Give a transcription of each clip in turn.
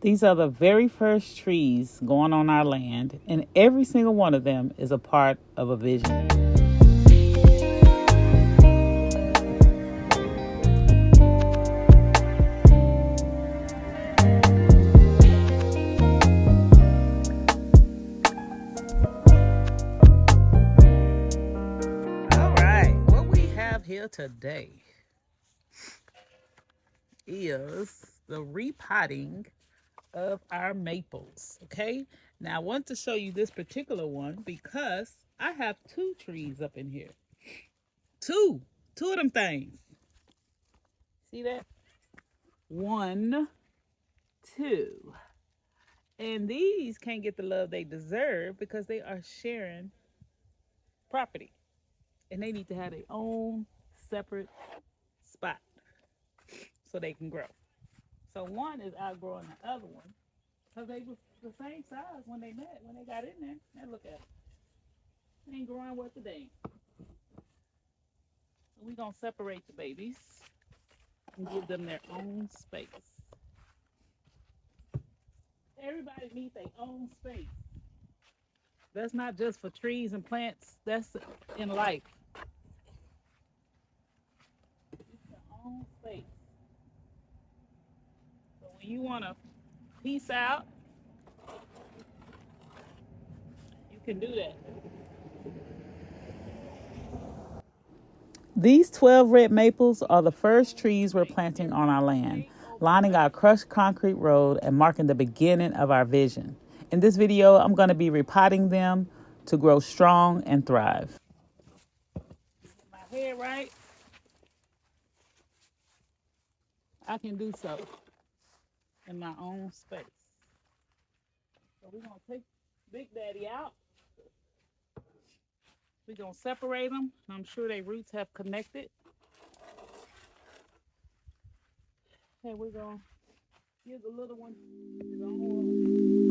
These are the very first trees going on our land, and every single one of them is a part of a vision. All right, what we have here today is the repotting of our maples. Okay, now I want to show you this particular one because I have two trees up in here. Two of them things. See that? One, two. And these can't get the love they deserve because they are sharing property. And they need to have their own separate spot so they can grow. So one is outgrowing the other one because they was the same size when they met, when they got in there. Now look at it. They ain't growing worth a damn. So we're going to separate the babies and give them their own space. Everybody needs their own space. That's not just for trees and plants, that's in life. It's your own space. So when you want to peace out, you can do that. These 12 red maples are the first trees we're planting on our land, lining our crushed concrete road and marking the beginning of our vision. In this video, I'm going to be repotting them to grow strong and thrive. Get my head right, I can do so in my own space. So we're going to take Big Daddy out. We're going to separate them. I'm sure their roots have connected. Okay, we're going to give the little one his own room.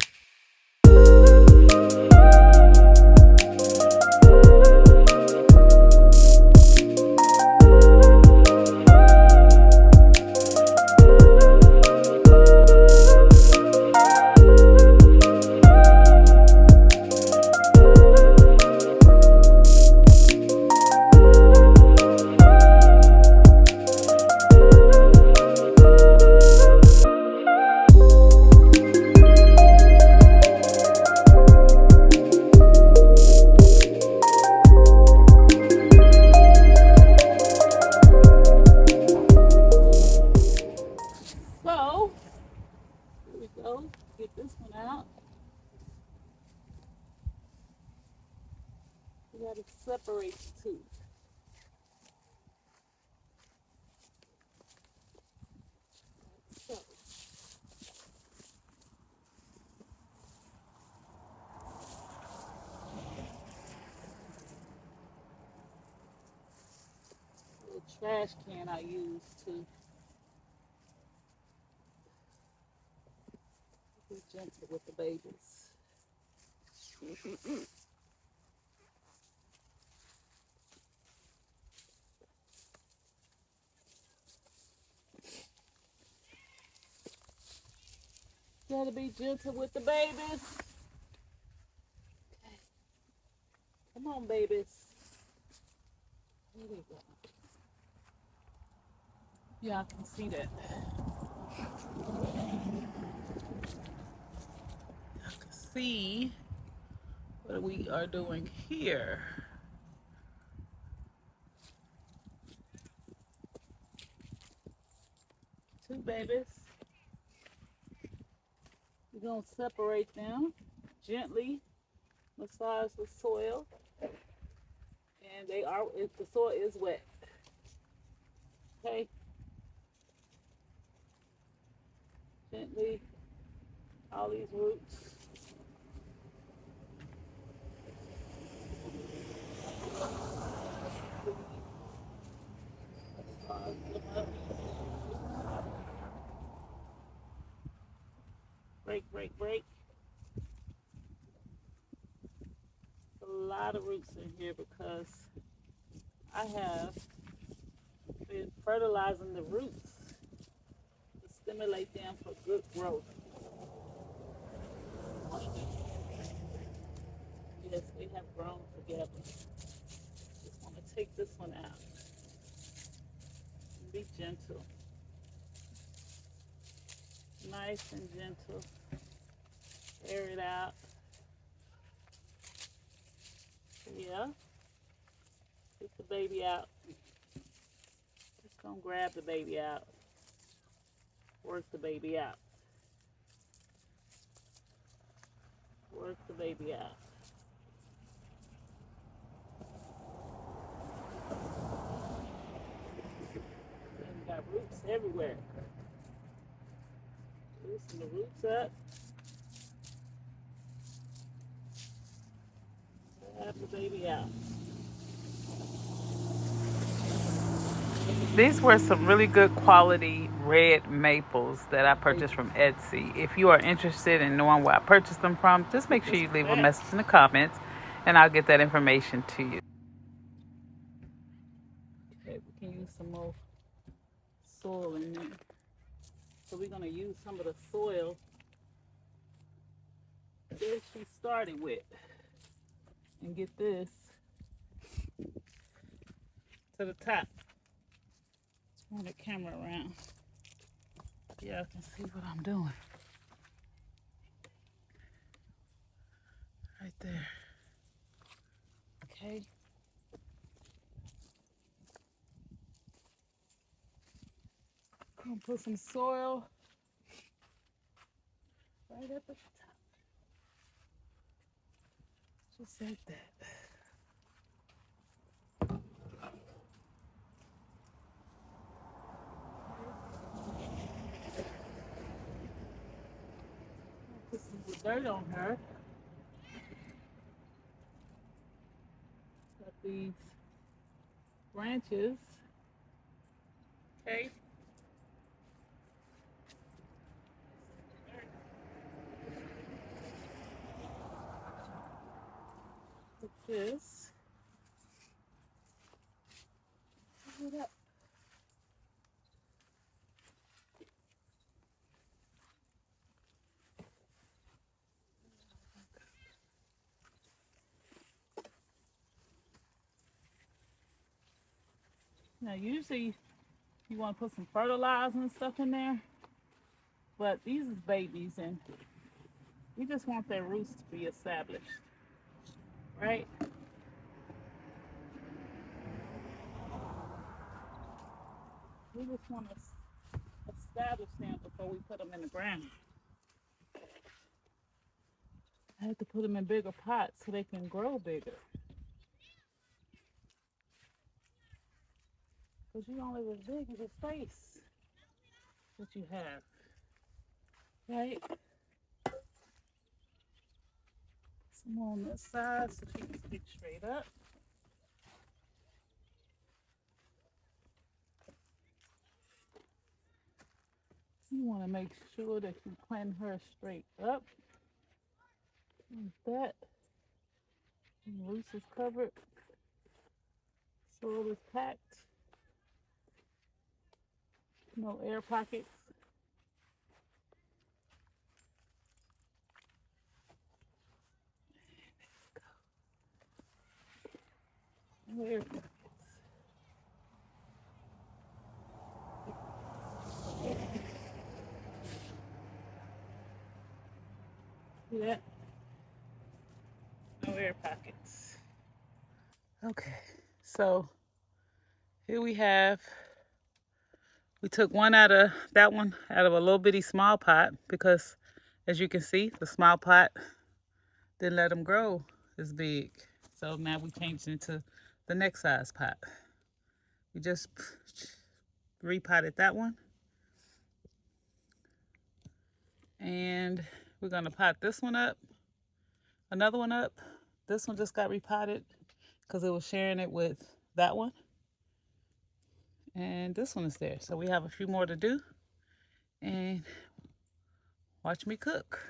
So, here we go. Get this one out. We got to separate the two. So, the trash can I use to be gentle with the babies. Gotta be gentle with the babies. Okay. Come on, babies. Here we go. Yeah, I can see that. I can see what we are doing here. Two babies. We're going to separate them, gently massage the soil, and they are, if the soil is wet. Okay? Gently, all these roots. Massage them up. Break, break, break. A lot of roots in here because I have fertilizing the roots to stimulate them for good growth. Nice and gentle. Air it out. Yeah. Get the baby out. Just gonna grab the baby out. Work the baby out. Work the baby out. And we got roots everywhere. Loosen the roots up. Grab the baby out. These were some really good quality red maples that I purchased from Etsy. If you are interested in knowing where I purchased them from, just make sure you leave a message in the comments and I'll get that information to you. Okay, we can use some more soil in there. So we're going to use some of the soil that she started with and get this to the top. Turn the camera around. Yeah, I can see what I'm doing. Right there. Okay. I'm gonna put some soil right up at the top. Just like that. Put some dirt on her. Got these branches. Okay. Put this. Cover it up. Now usually you want to put some fertilizer and stuff in there, but these is babies and we just want their roots to be established, right? We just want to establish them before we put them in the ground. I have to put them in bigger pots so they can grow bigger. Because you only as big as the space that you have, right? Some more on this side so she can stick straight up. You want to make sure that you plant her straight up. Like that. And the roots is covered. Soil is packed. No air pockets. No air pockets. See that? No air pockets. Okay, so here we took one out of that one out of a little bitty small pot because as you can see, the small pot didn't let them grow as big. So now we changed it into the next size pot. We just repotted that one. And we're gonna pot this one up, another one up. This one just got repotted because it was sharing it with that one. And this one is there. So we have a few more to do. And watch me cook.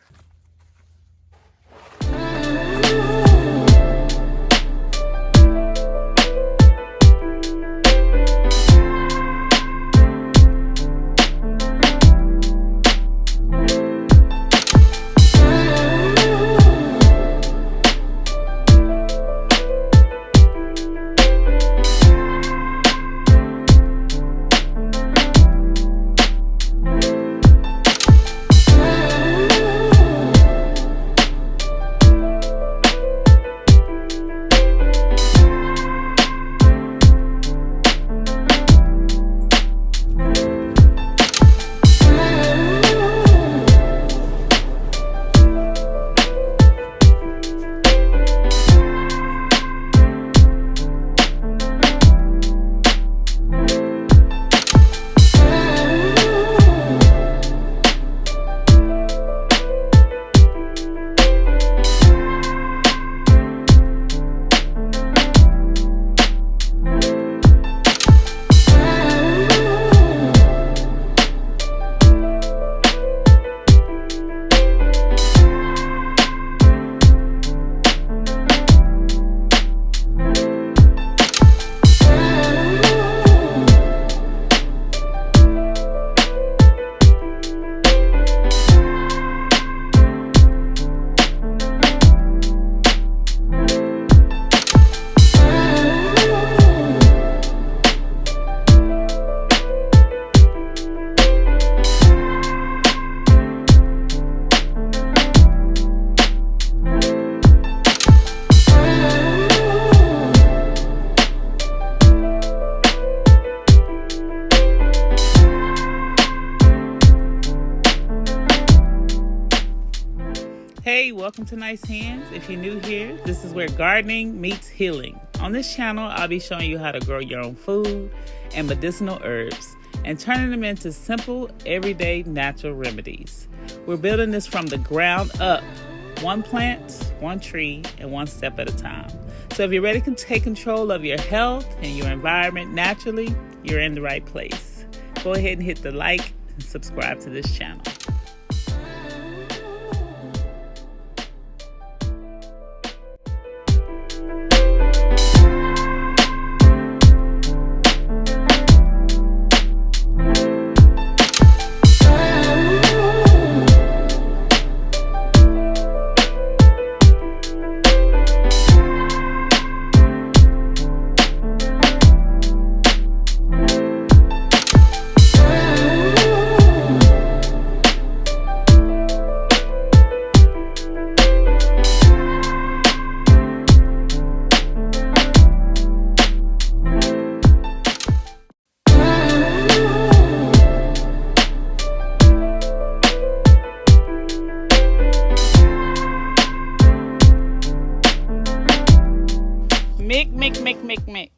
Hey, welcome to Nice Hands. If you're new here, this is where gardening meets healing. On this channel, I'll be showing you how to grow your own food and medicinal herbs and turning them into simple, everyday natural remedies. We're building this from the ground up, one plant, one tree, and one step at a time. So if you're ready to take control of your health and your environment naturally, you're in the right place. Go ahead and hit the like and subscribe to this channel. Mick.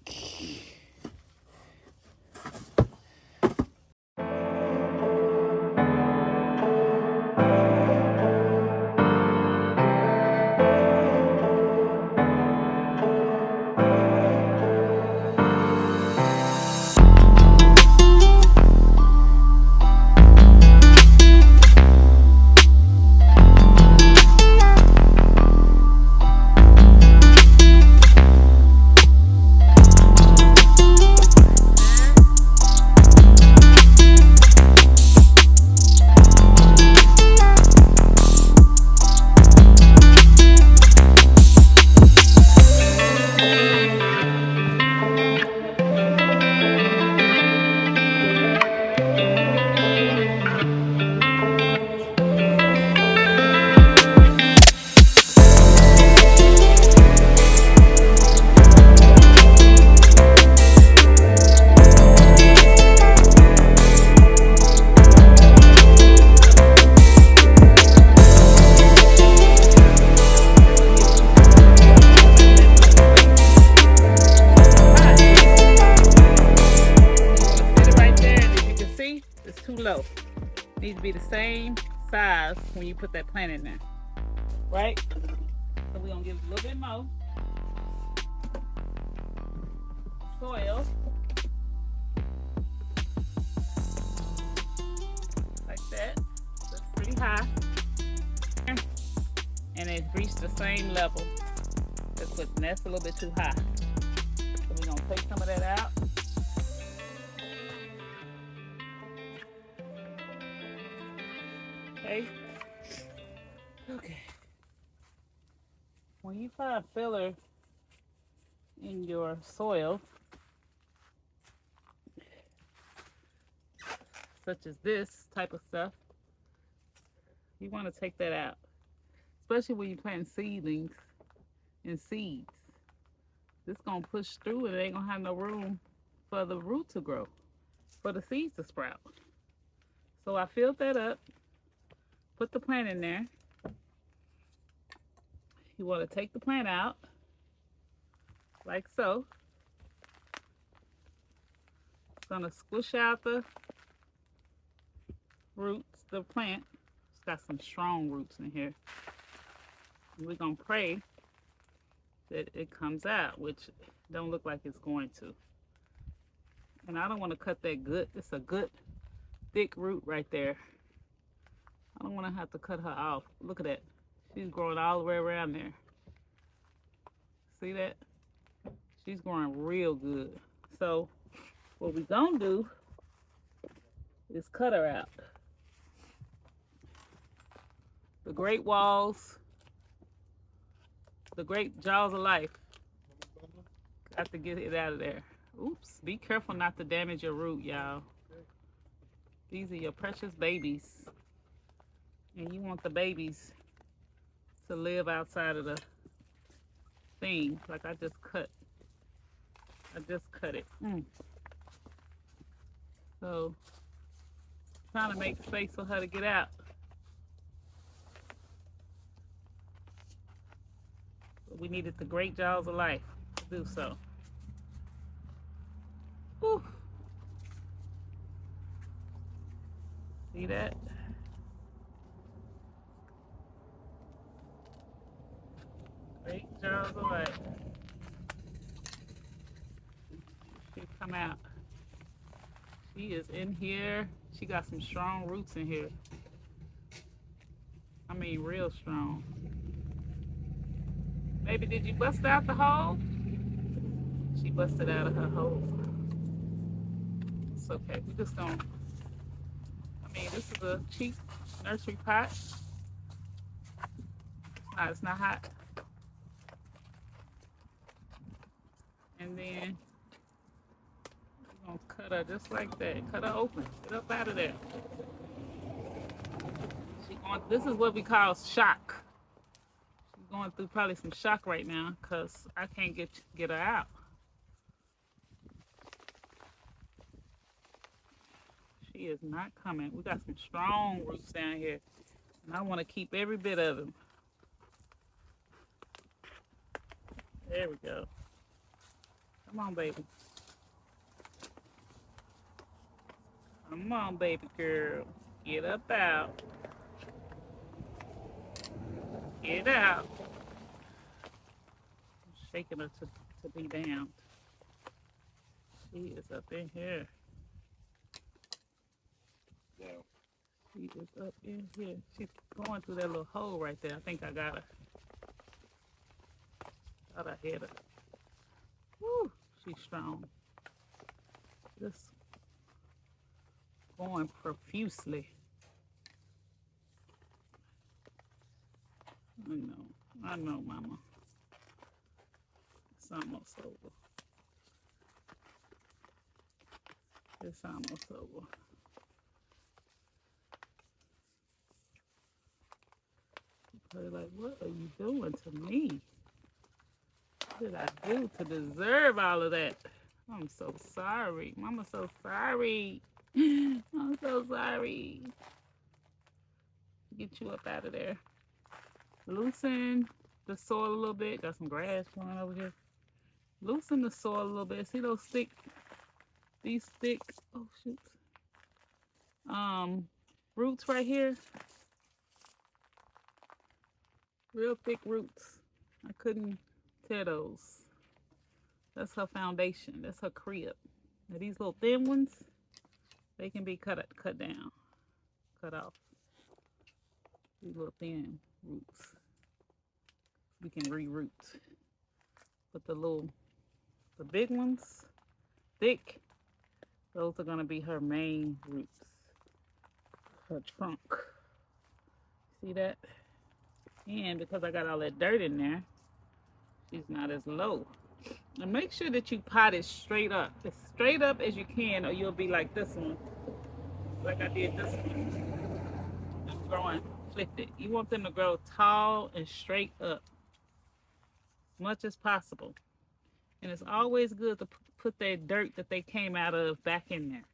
Low. Needs to be the same size when you put that plant in there, right? So we're gonna give it a little bit more soil, like that. That's pretty high, and it reached the same level. That's a little bit too high. So we're gonna take some of that out. Okay. When you find filler in your soil, such as this type of stuff, you want to take that out, especially when you're planting seedlings and seeds. This gonna push through and it ain't gonna have no room for the root to grow, for the seeds to sprout. So I filled that up. Put the plant in there. You want to take the plant out, like so. It's going to squish out the roots, the plant. It's got some strong roots in here. And we're going to pray that it comes out, which don't look like it's going to. And I don't want to cut that good. It's a good, thick root right there. I don't want to have to cut her off. Look at that. She's growing all the way around there. See that? She's growing real good. So what we're going to do is cut her out. The great walls, the great jaws of life. Got to get it out of there. Oops. Be careful not to damage your root, y'all. These are your precious babies. And you want the babies to live outside of the thing. Like I just cut it. So trying to make space for her to get out. But we needed the great jaws of life to do so. Whew. See that? Great jaws of life. She come out. She is in here. She got some strong roots in here. I mean, real strong. Baby, did you bust out the hole? She busted out of her hole. It's okay. We just don't. I mean, this is a cheap nursery pot. It's not hot. And then we're gonna cut her just like that. Cut her open. Get up out of there. This is what we call shock. She's going through probably some shock right now because I can't get her out. She is not coming. We got some strong roots down here, and I want to keep every bit of them. There we go. Come on, baby. Come on, baby girl. Get up out. Get out. I'm shaking her to be down. She is up in here. Yeah. She is up in here. She's going through that little hole right there. I think I got her. Thought I hit her. Woo, she's strong. Just going profusely. I know, mama. It's almost over. It's almost over. They're like, what are you doing to me? What did I do to deserve all of that? I'm so sorry. Mama's so sorry. I'm so sorry. Get you up out of there. Loosen the soil a little bit. Got some grass growing over here. Loosen the soil a little bit. See those these thick, oh shoot, roots right here. Real thick roots. I couldn't tear those. That's her foundation. That's her crib. Now these little thin ones, they can be cut down, cut off. These little thin roots, we can reroot. But the big ones, thick, those are gonna be her main roots, her trunk. See that? And because I got all that dirt in there, she's not as low. And make sure that you pot it straight up, as straight up as you can, or you'll be like this one, like I did this one, just growing flipped it. You want them to grow tall and straight up as much as possible. And it's always good to put that dirt that they came out of back in there.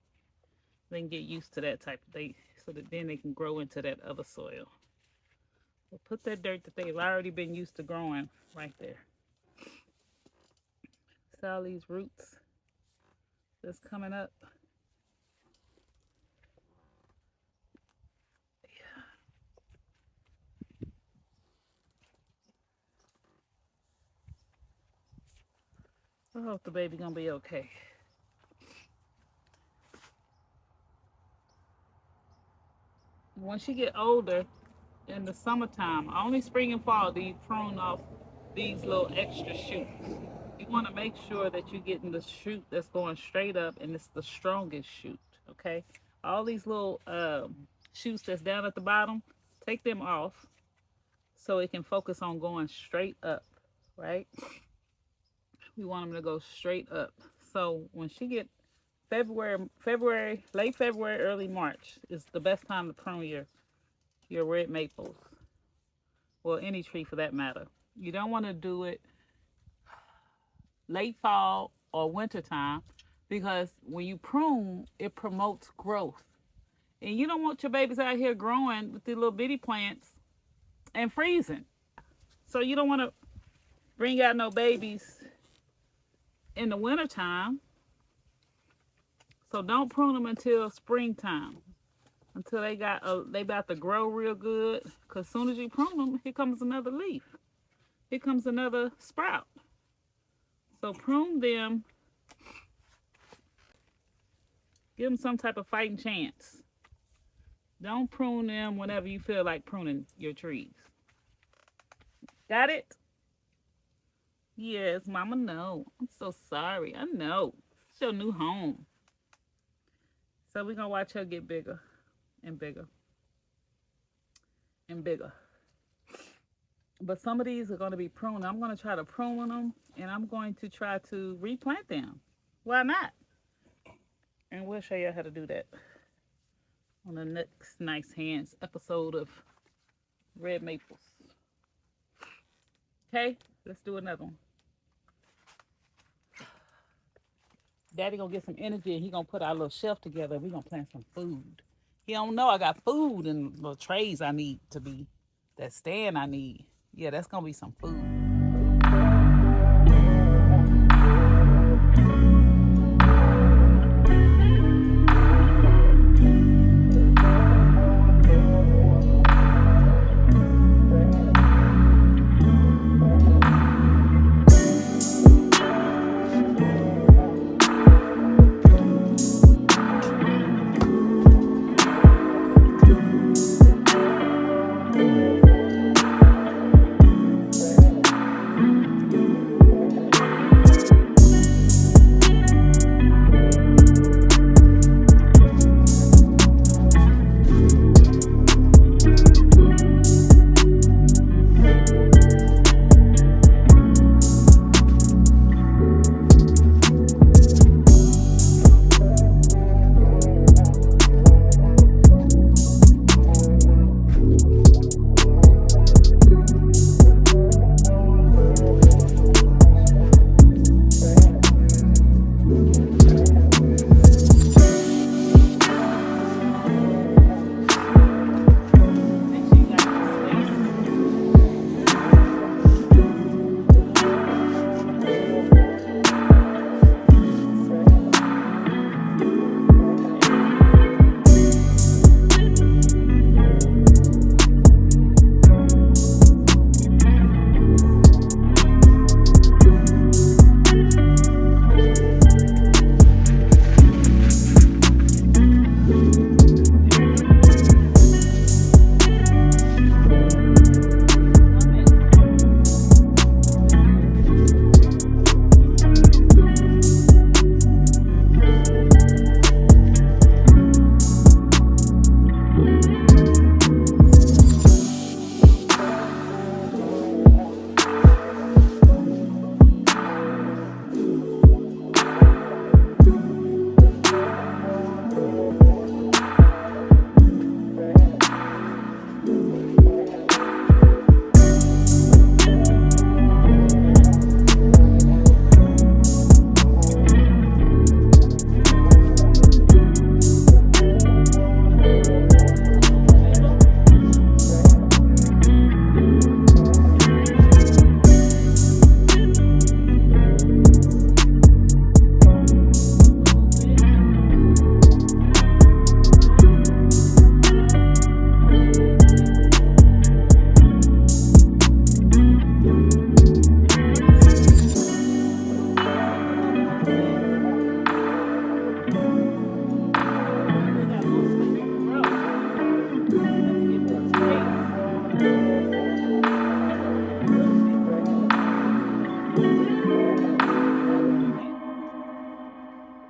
They can get used to that type of thing, so that then they can grow into that other soil. So put that dirt that they've already been used to growing right there. See all these roots that's coming up. I hope the baby gonna be okay. When she get older, in the summertime, only spring and fall, do you prune off these little extra shoots. You want to make sure that you're getting the shoot that's going straight up, and it's the strongest shoot, okay? All these little shoots that's down at the bottom, take them off so it can focus on going straight up, right? We want them to go straight up. So when she get late February, early March is the best time to prune your red maples. Well, any tree for that matter. You don't want to do it late fall or winter time, because when you prune, it promotes growth. And you don't want your babies out here growing with these little bitty plants and freezing. So you don't want to bring out no babies in the wintertime. So don't prune them until springtime. Until they about to grow real good. Cause soon as you prune them, here comes another leaf. Here comes another sprout. So prune them. Give them some type of fighting chance. Don't prune them whenever you feel like pruning your trees. Got it? Yes, Mama, no. I'm so sorry. I know. It's your new home. So we're going to watch her get bigger and bigger and bigger. But some of these are going to be pruned. I'm going to try to prune them, and I'm going to try to replant them. Why not? And we'll show you how to do that on the next Nice Hands episode of Red Maples. Okay, let's do another one. Daddy gonna get some energy and he gonna put our little shelf together. We gonna plant some food. He don't know I got food and little trays I need to be, that stand I need. Yeah, that's gonna be some food.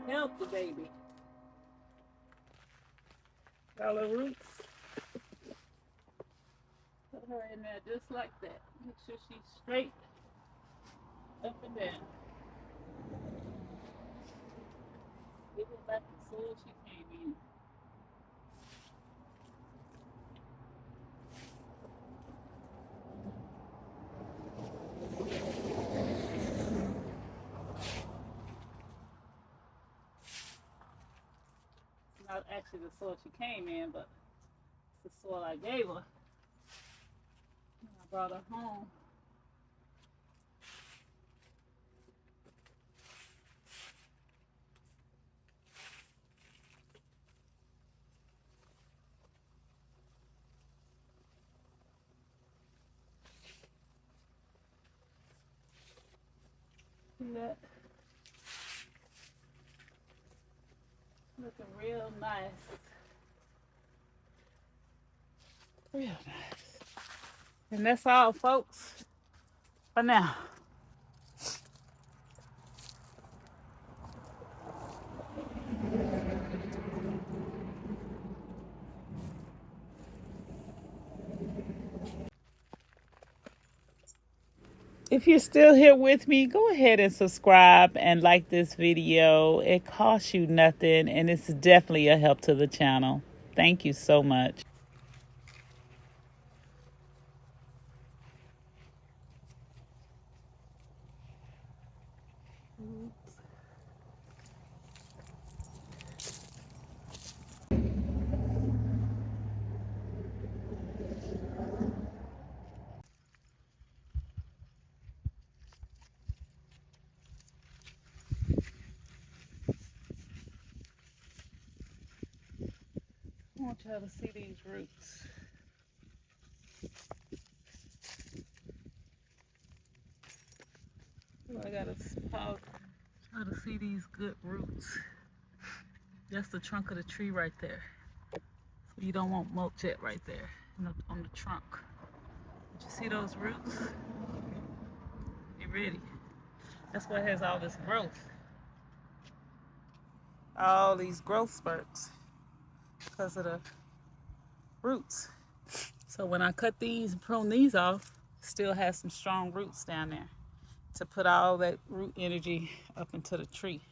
Help the baby. Got her roots. Put her in there just like that. Make sure she's straight up and down. Give her back the soil she came in. It's not actually the soil she came in, but it's the soil I gave her. I brought her home. that? Looking real nice. Real nice. And that's all, folks, for now. If you're still here with me, go ahead and subscribe and like this video. It costs you nothing, and it's definitely a help to the channel. Thank you so much. I want y'all to see these roots. I gotta try to see these good roots. That's the trunk of the tree right there. So you don't want mulch yet right there on the trunk. Did you see those roots? Get ready. That's what has all this growth. All these growth spurts because of the roots. So when I cut these and prune these off, still has some strong roots down there to put all that root energy up into the tree.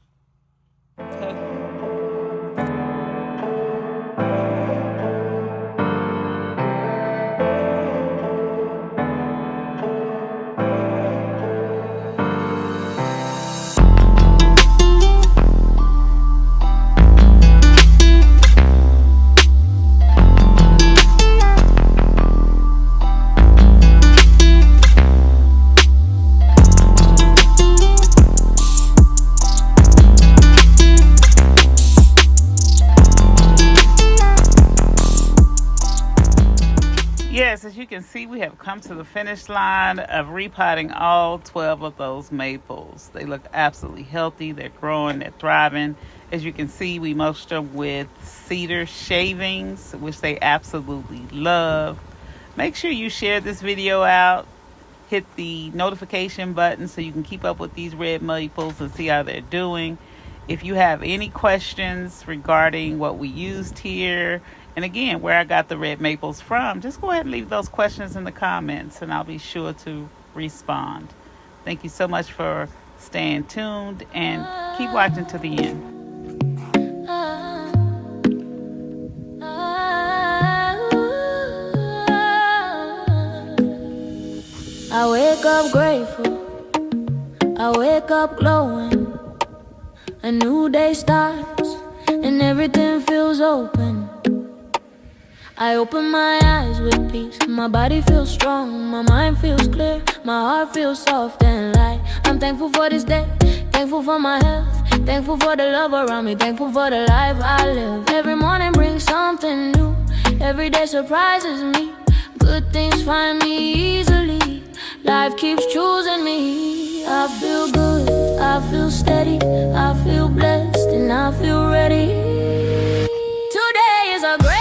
Okay. Yes, as you can see, we have come to the finish line of repotting all 12 of those maples. They look absolutely healthy. They're growing, they're thriving. As you can see, we mulched them with cedar shavings, which they absolutely love. Make sure you share this video out. Hit the notification button so you can keep up with these red maples and see how they're doing. If you have any questions regarding what we used here, and again, where I got the red maples from, just go ahead and leave those questions in the comments and I'll be sure to respond. Thank you so much for staying tuned and keep watching to the end. I wake up grateful, I wake up glowing. A new day starts and everything feels open. I open my eyes with peace, my body feels strong, my mind feels clear, my heart feels soft and light. I'm thankful for this day, thankful for my health, thankful for the love around me, thankful for the life I live. Every morning brings something new, every day surprises me. Good things find me easily, life keeps choosing me. I feel good, I feel steady, I feel blessed and I feel ready. Today is a great